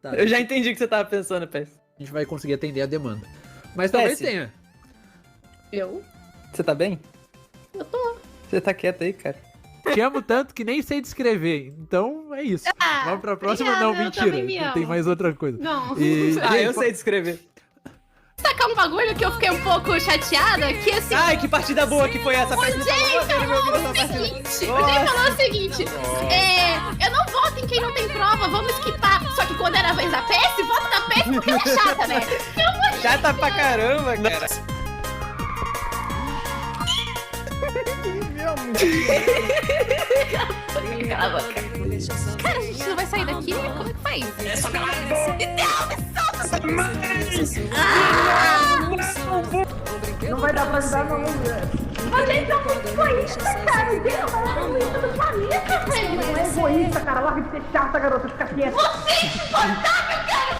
Tá, Eu já entendi o que você tava pensando, Pes. a gente vai conseguir atender a demanda. Mas talvez Péssimo. tenha. Eu? Você tá bem? Eu tô. Você tá quieto aí, cara? Te amo tanto que nem sei descrever. Então é isso. Ah, Vamos pra próxima? obrigada, Não, eu também me mentira. Tem amo. mais outra coisa. Não. E... Ah, e aí, eu sei descrever. Sacar um bagulho que eu fiquei um pouco chateada, que assim... Ai, que partida boa que foi essa, Pes. O Jay falou o seguinte, eu não voto em quem não tem prova, vamos esquipar. Só que quando era a vez da PS, vota na PS porque ela é chata, né? Chata pra caramba, cara. Cala a boca. Cara, a gente não vai sair daqui? Como é que faz? Não vai dar pra ajudar não, velho. Vocês são muito egoístas, cara. Vocês são egoístas do planeta, velho. Não é egoísta, cara. Larga de ser chata, garota. Fica quieta. Vocês botaram